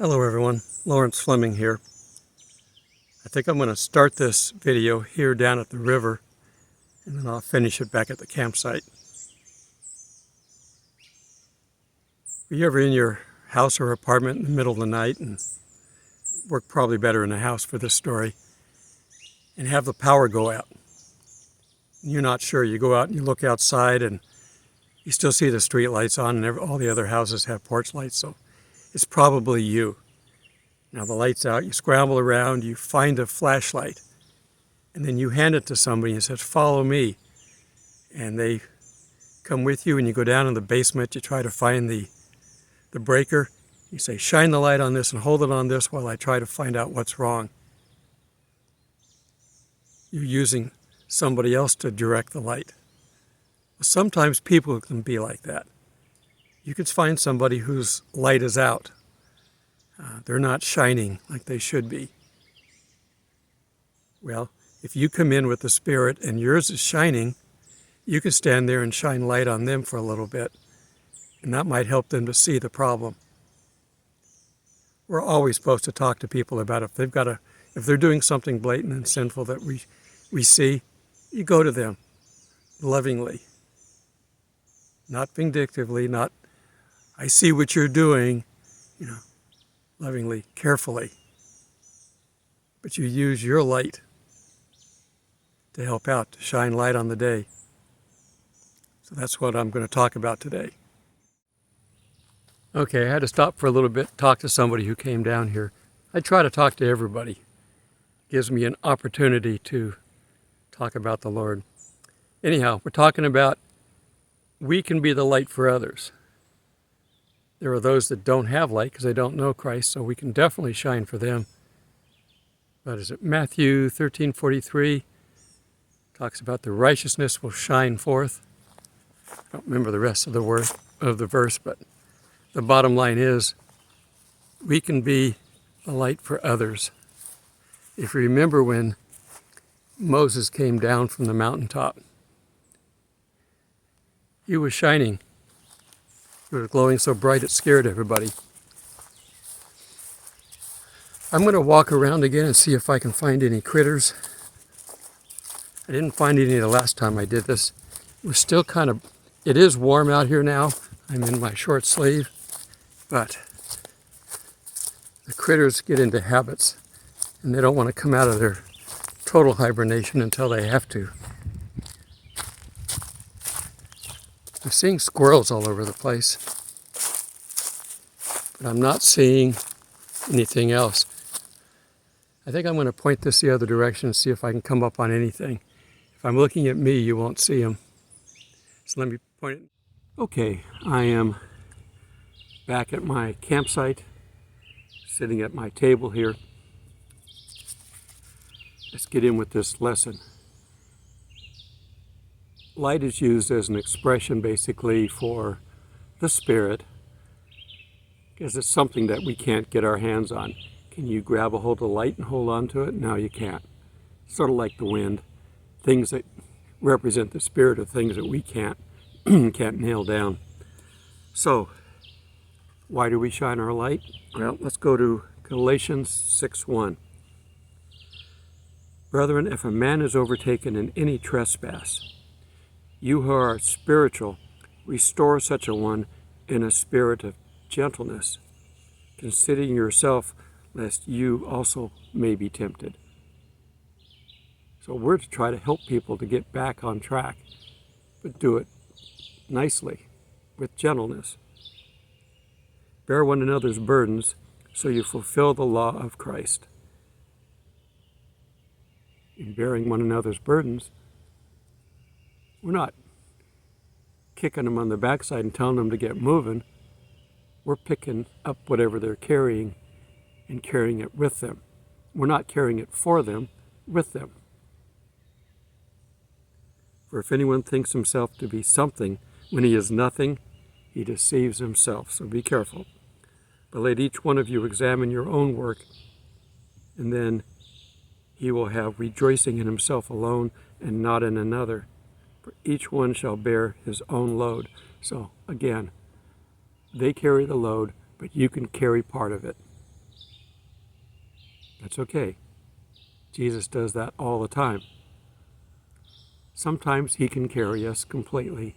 Hello everyone, Thomas Fleming here. I think I'm going to start this video here down at the river and then I'll finish it back at the campsite. Are you ever in your house or apartment in the middle of the night, and work probably better in a house for this story, and have the power go out? And you're not sure. You go out and you look outside and you still see the street lights on, and all the other houses have porch lights, so it's probably you. Now the light's out, you scramble around, you find a flashlight, and then you hand it to somebody and says, "Follow me." And they come with you and you go down in the basement, you try to find the breaker. You say, "Shine the light on this and hold it on this while I try to find out what's wrong." You're using somebody else to direct the light. Sometimes people can be like that. You could find somebody whose light is out. They're not shining like they should be. Well, if you come in with the Spirit and yours is shining, you can stand there and shine light on them for a little bit, and that might help them to see the problem. We're always supposed to talk to people about if they're doing something blatant and sinful that we see, you go to them lovingly, not vindictively, not, "I see what you're doing," lovingly, carefully. But you use your light to help out, to shine light on the day. So that's what I'm going to talk about today. Okay, I had to stop for a little bit, talk to somebody who came down here. I try to talk to everybody. It gives me an opportunity to talk about the Lord. Anyhow, we're talking about we can be the light for others. There are those that don't have light because they don't know Christ, so we can definitely shine for them. But is it Matthew 13:43 talks about the righteousness will shine forth. I don't remember the rest of the verse, but the bottom line is we can be the light for others. If you remember when Moses came down from the mountaintop, he was shining. It was glowing so bright it scared everybody. I'm going to walk around again and see if I can find any critters. I didn't find any the last time I did this. We're still it is warm out here now. I'm in my short sleeve, but the critters get into habits and they don't want to come out of their total hibernation until they have to. I'm seeing squirrels all over the place, but I'm not seeing anything else. I think I'm going to point this the other direction and see if I can come up on anything. If I'm looking at me, you won't see them. So let me point it. Okay, I am back at my campsite, sitting at my table here. Let's get in with this lesson. Light is used as an expression basically for the Spirit, because it's something that we can't get our hands on. Can you grab a hold of light and hold on to it? No, you can't. Sort of like the wind. Things that represent the Spirit are things that we can't nail down. So, why do we shine our light? Well, let's go to Galatians 6:1. "Brethren, if a man is overtaken in any trespass, you who are spiritual, restore such a one in a spirit of gentleness, considering yourself, lest you also may be tempted." So we're to try to help people to get back on track, but do it nicely, with gentleness. "Bear one another's burdens, so you fulfill the law of Christ." In bearing one another's burdens, we're not kicking them on the backside and telling them to get moving. We're picking up whatever they're carrying and carrying it with them. We're not carrying it for them, with them. "For if anyone thinks himself to be something when he is nothing, he deceives himself." So be careful. "But let each one of you examine your own work, and then he will have rejoicing in himself alone and not in another. For each one shall bear his own load." So again, they carry the load, but you can carry part of it. That's okay. Jesus does that all the time. Sometimes he can carry us completely.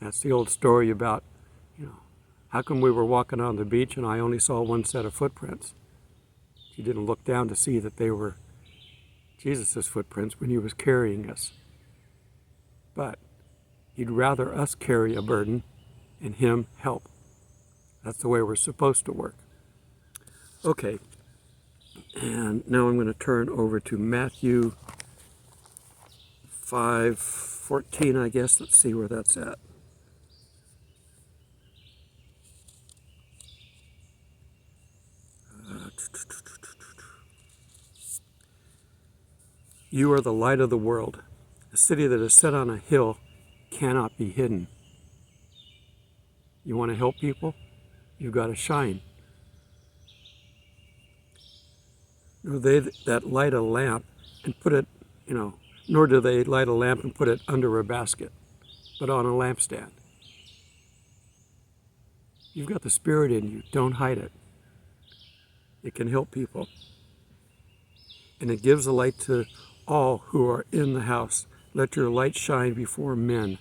That's the old story about, how come we were walking on the beach and I only saw one set of footprints? He didn't look down to see that they were Jesus' footprints when he was carrying us. But he'd rather us carry a burden and him help. That's the way we're supposed to work. Okay, and now I'm going to turn over to Matthew 5:14, I guess. Let's see where that's at. You are the light of the world. A city that is set on a hill cannot be hidden. You want to help people? You've got to shine. Nor they that light a lamp and put it, nor do they light a lamp and put it under a basket, but on a lampstand. You've got the Spirit in you. Don't hide it. It can help people. And it gives a light to all who are in the house. Let your light shine before men,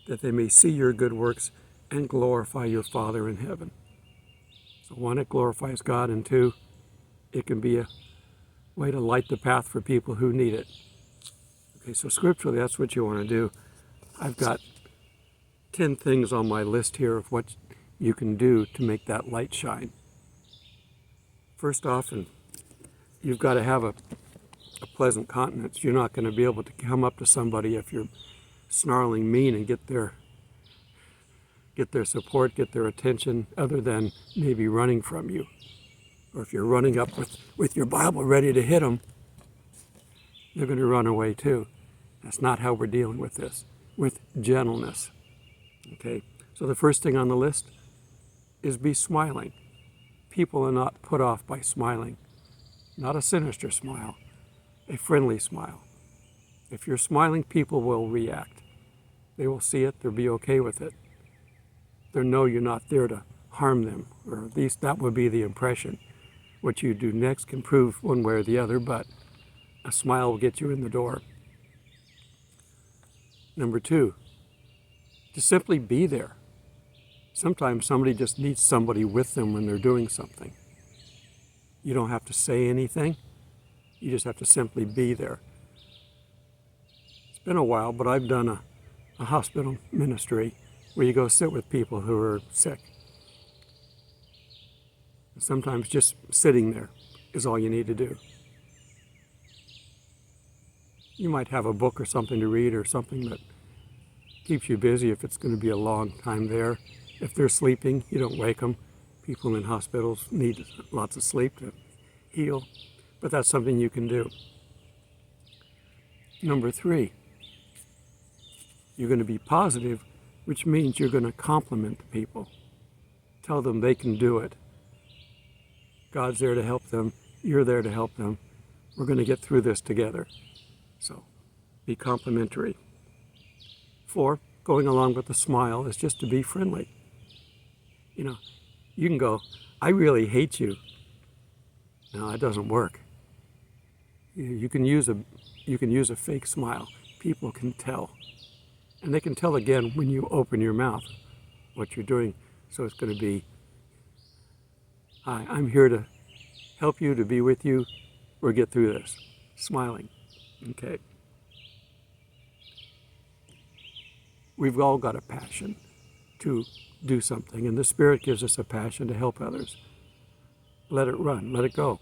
that they may see your good works and glorify your Father in heaven. So one, it glorifies God, and two, it can be a way to light the path for people who need it. Okay, so scripturally, that's what you want to do. I've got 10 things on my list here of what you can do to make that light shine. First off, you've got to have a pleasant countenance. You're not going to be able to come up to somebody if you're snarling mean and get their support, get their attention, other than maybe running from you. Or if you're running up with your Bible ready to hit them, they're going to run away too. That's not how we're dealing with this. With gentleness. Okay? So the first thing on the list is be smiling. People are not put off by smiling. Not a sinister smile. A friendly smile. If you're smiling, people will react. They will see it. They'll be okay with it. They'll know you're not there to harm them, or at least that would be the impression. What you do next can prove one way or the other, but a smile will get you in the door. Number two, to simply be there. Sometimes somebody just needs somebody with them when they're doing something. You don't have to say anything. You just have to simply be there. It's been a while, but I've done a hospital ministry where you go sit with people who are sick. And sometimes just sitting there is all you need to do. You might have a book or something to read or something that keeps you busy if it's going to be a long time there. If they're sleeping, you don't wake them. People in hospitals need lots of sleep to heal, but that's something you can do. Number three, you're going to be positive, which means you're going to compliment the people. Tell them they can do it. God's there to help them. You're there to help them. We're going to get through this together. So be complimentary. 4, going along with the smile is just to be friendly. You can go, I really hate you. No, it doesn't work. You can use a fake smile. People can tell. And they can tell again when you open your mouth what you're doing. So it's going to be, hi, I'm here to help you, to be with you. We'll get through this. Smiling. Okay. We've all got a passion to do something, and the Spirit gives us a passion to help others. Let it run. Let it go.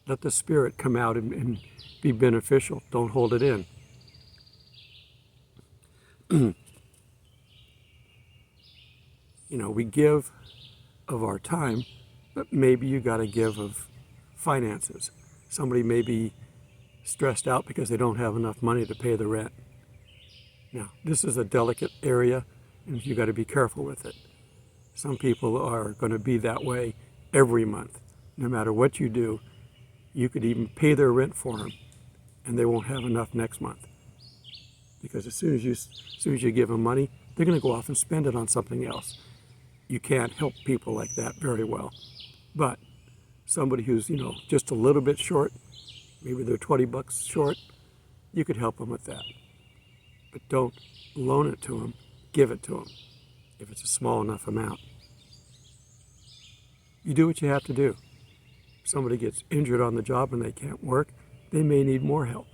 Let the Spirit come out and be beneficial. Don't hold it in. We give of our time, but maybe you got to give of finances. Somebody may be stressed out because they don't have enough money to pay the rent. Now, this is a delicate area, and you got to be careful with it. Some people are going to be that way every month. No matter what you do, you could even pay their rent for them, and they won't have enough next month. Because as soon as you give them money, they're going to go off and spend it on something else. You can't help people like that very well. But somebody who's, just a little bit short, maybe they're 20 bucks short, you could help them with that. But don't loan it to them, give it to them if it's a small enough amount. You do what you have to do. If somebody gets injured on the job and they can't work, they may need more help.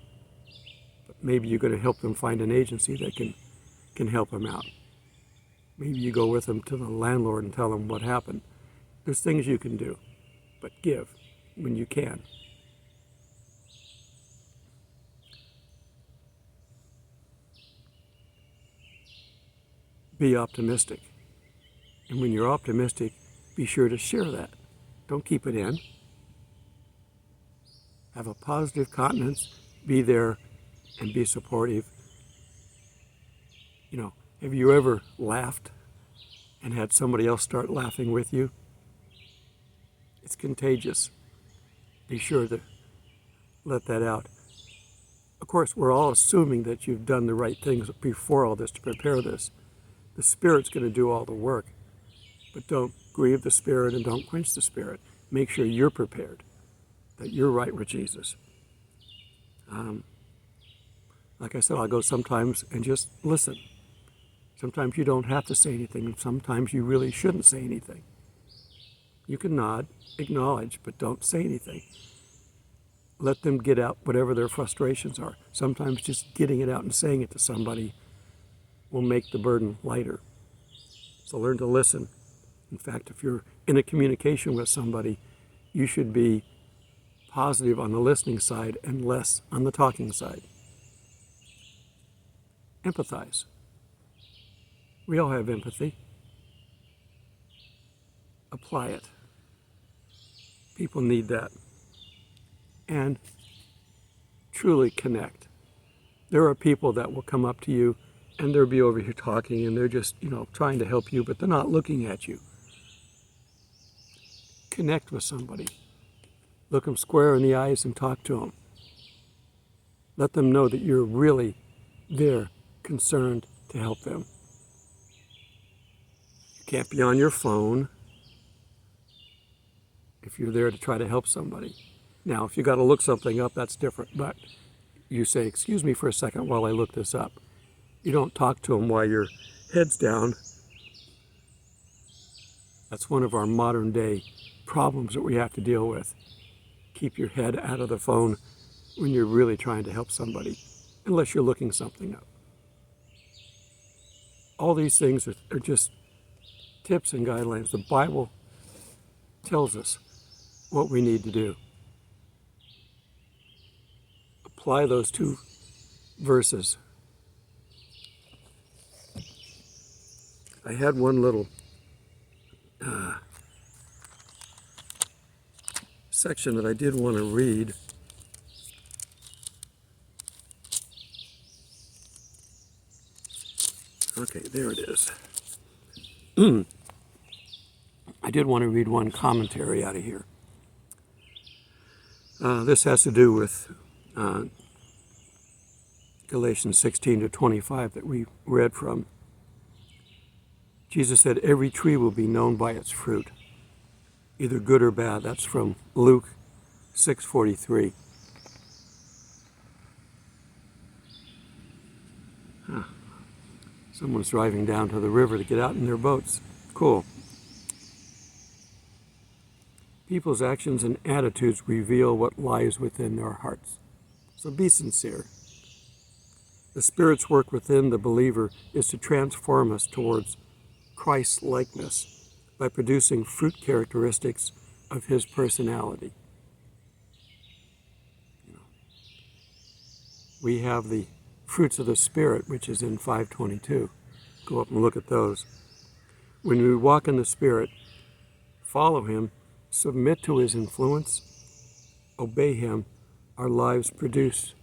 But maybe you're going to help them find an agency that can help them out. Maybe you go with them to the landlord and tell them what happened. There's things you can do, but give when you can. Be optimistic. And when you're optimistic, be sure to share that. Don't keep it in. Have a positive countenance. Be there and be supportive. Have you ever laughed and had somebody else start laughing with you? It's contagious. Be sure to let that out. Of course, we're all assuming that you've done the right things before all this to prepare this. The Spirit's going to do all the work. But don't grieve the Spirit and don't quench the Spirit. Make sure you're prepared, that you're right with Jesus. Like I said, I'll go sometimes and just listen. Sometimes you don't have to say anything, and sometimes you really shouldn't say anything. You can nod, acknowledge, but don't say anything. Let them get out whatever their frustrations are. Sometimes just getting it out and saying it to somebody will make the burden lighter. So learn to listen. In fact, if you're in a communication with somebody, you should be positive on the listening side and less on the talking side. Empathize. We all have empathy. Apply it. People need that. And truly connect. There are people that will come up to you and they'll be over here talking and they're just, trying to help you, but they're not looking at you. Connect with somebody. Look them square in the eyes and talk to them. Let them know that you're really there, concerned to help them. You can't be on your phone if you're there to try to help somebody. Now, if you got to look something up, that's different. But you say, excuse me for a second while I look this up. You don't talk to them while your head's down. That's one of our modern day problems that we have to deal with. Keep your head out of the phone when you're really trying to help somebody, unless you're looking something up. All these things are just tips and guidelines. The Bible tells us what we need to do. Apply those two verses. I had one little section that I did want to read. Okay, there it is. I did want to read one commentary out of here. This has to do with Galatians 16-25 that we read from. Jesus said, every tree will be known by its fruit, either good or bad. That's from Luke 6:43. Someone's driving down to the river to get out in their boats. Cool. People's actions and attitudes reveal what lies within their hearts. So be sincere. The Spirit's work within the believer is to transform us towards Christ's likeness by producing fruit characteristics of His personality. We have the fruits of the Spirit, which is in 5:22. Go up and look at those. When we walk in the Spirit, follow Him, submit to His influence, obey Him, our lives produce.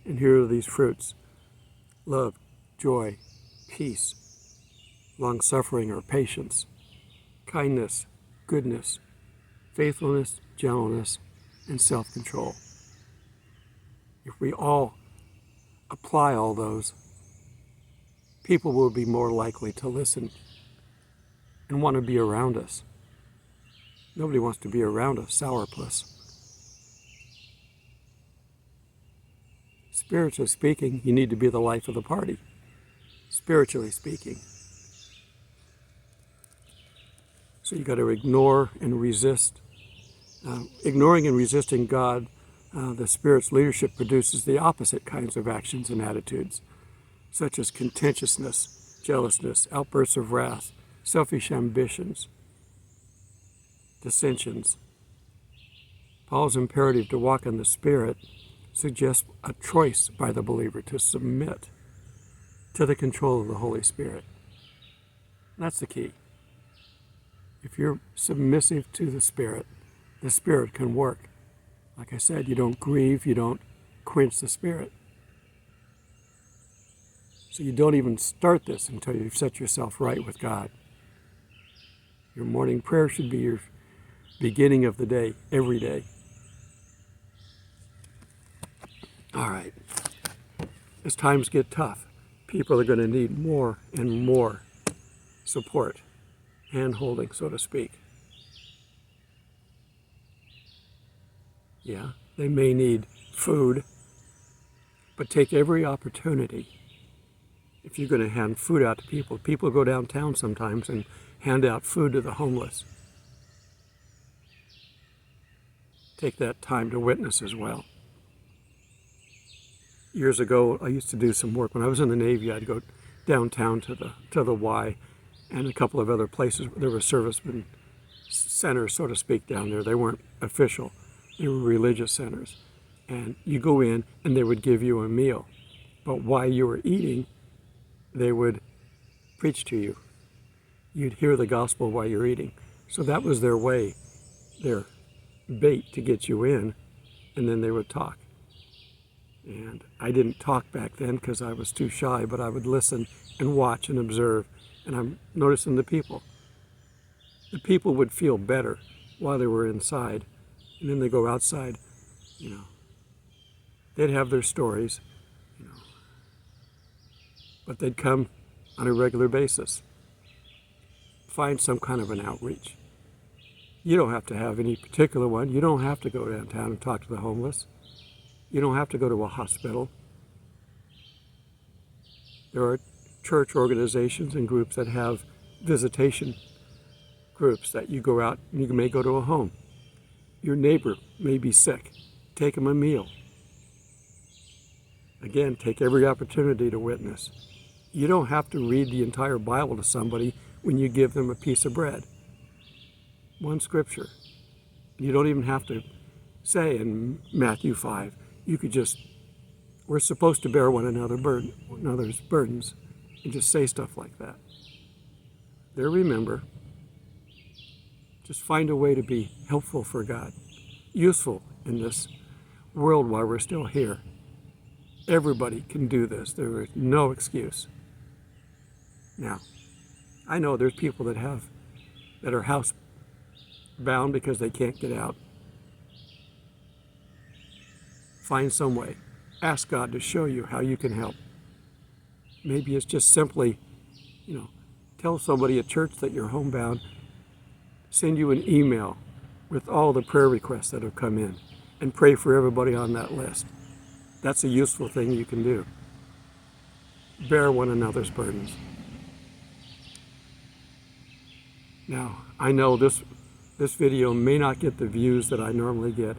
And here are these fruits: love, joy, peace, long-suffering or patience, kindness, goodness, faithfulness, gentleness, and self-control. If we all apply all those, people will be more likely to listen and want to be around us. Nobody wants to be around a sourpuss. Spiritually speaking, you need to be the life of the party. Spiritually speaking. So you got to ignore and resist. Ignoring and resisting God, the Spirit's leadership produces the opposite kinds of actions and attitudes, such as contentiousness, jealousness, outbursts of wrath, selfish ambitions, dissensions. Paul's imperative to walk in the Spirit suggests a choice by the believer to submit to the control of the Holy Spirit. That's the key. If you're submissive to the Spirit can work. Like I said, you don't grieve, you don't quench the Spirit. So you don't even start this until you've set yourself right with God. Your morning prayer should be your beginning of the day, every day. All right. As times get tough, people are going to need more and more support, hand-holding, so to speak. Yeah, they may need food, but take every opportunity. If you're going to hand food out to people, people go downtown sometimes and hand out food to the homeless. Take that time to witness as well. Years ago, I used to do some work. When I was in the Navy, I'd go downtown to the Y and a couple of other places. There were servicemen centers, so to speak, down there. They weren't official. They were religious centers. And you go in and they would give you a meal. But while you were eating, they would preach to you. You'd hear the gospel while you're eating. So that was their way, their bait to get you in, and then they would talk. And I didn't talk back then because I was too shy, but I would listen and watch and observe. And I'm noticing the people. The people would feel better while they were inside. And then they go outside, they'd have their stories, but they'd come on a regular basis. Find some kind of an outreach. You don't have to have any particular one. You don't have to go downtown and talk to the homeless. You don't have to go to a hospital. There are church organizations and groups that have visitation groups that you go out and you may go to a home. Your neighbor may be sick. Take them a meal. Again, take every opportunity to witness. You don't have to read the entire Bible to somebody when you give them a piece of bread. One scripture. You don't even have to say in Matthew 5, you could just, we're supposed to bear one another's burdens, and just say stuff like that. There, remember, just find a way to be helpful for God, useful in this world while we're still here. Everybody can do this. There is no excuse. Now, I know there's people that are housebound because they can't get out. Find some way. Ask God to show you how you can help. Maybe it's just simply, tell somebody at church that you're homebound, send you an email with all the prayer requests that have come in, and pray for everybody on that list. That's a useful thing you can do. Bear one another's burdens. Now, I know this video may not get the views that I normally get.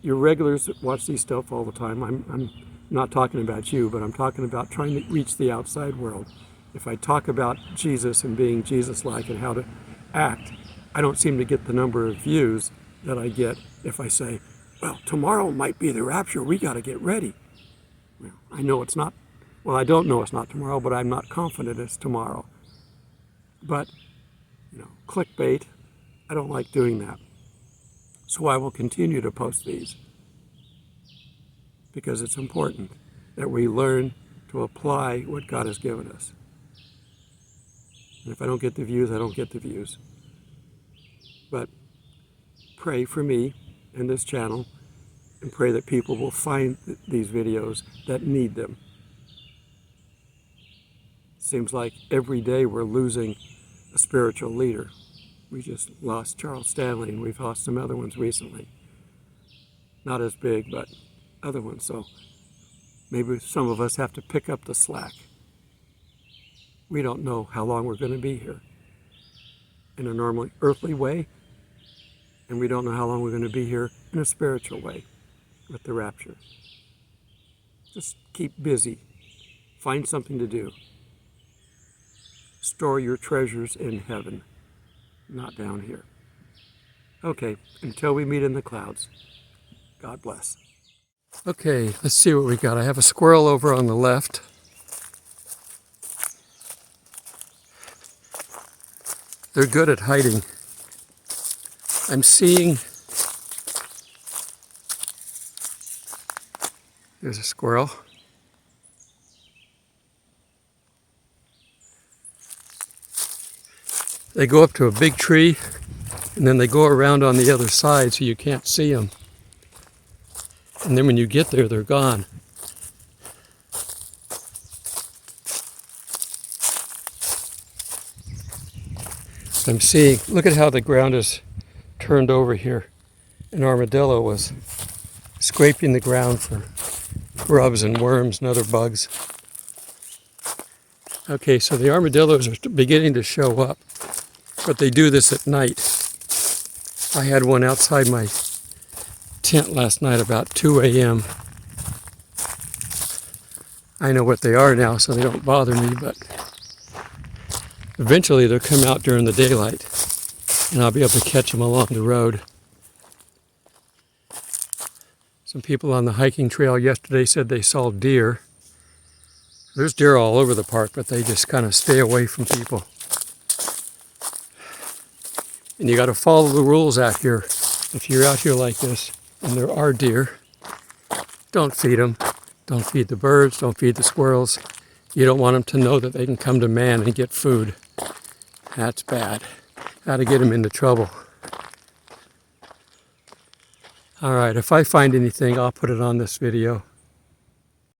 Your regulars that watch these stuff all the time, I'm not talking about you, but I'm talking about trying to reach the outside world. If I talk about Jesus and being Jesus-like and how to act, I don't seem to get the number of views that I get if I say, well, tomorrow might be the rapture, we got to get ready. Well, I know it's not, I don't know it's not tomorrow, but I'm not confident it's tomorrow. But, clickbait, I don't like doing that. So I will continue to post these because it's important that we learn to apply what God has given us. And if I don't get the views, I don't get the views. But pray for me and this channel, and pray that people will find these videos that need them. Seems like every day we're losing a spiritual leader. We just lost Charles Stanley, and we've lost some other ones recently. Not as big, but other ones. So maybe some of us have to pick up the slack. We don't know how long we're going to be here in a normal earthly way, and we don't know how long we're going to be here in a spiritual way with the rapture. Just keep busy. Find something to do. Store your treasures in heaven, not down here. Okay, until we meet in the clouds, God bless. Okay, let's see what we got. I have a squirrel over on the left. They're good at hiding. I'm seeing, there's a squirrel. They go up to a big tree, and then they go around on the other side so you can't see them. And then when you get there, they're gone. I'm seeing, look at how the ground is turned over here. An armadillo was scraping the ground for grubs and worms and other bugs. Okay, so the armadillos are beginning to show up, but they do this at night. I had one outside my tent last night about 2 a.m. I know what they are now, so they don't bother me, but eventually they'll come out during the daylight, and I'll be able to catch them along the road. Some people on the hiking trail yesterday said they saw deer. There's deer all over the park, but they just kind of stay away from people. And you got to follow the rules out here. If you're out here like this, and there are deer, don't feed them. Don't feed the birds, don't feed the squirrels. You don't want them to know that they can come to man and get food. That's bad. Got to get them into trouble. All right, if I find anything, I'll put it on this video.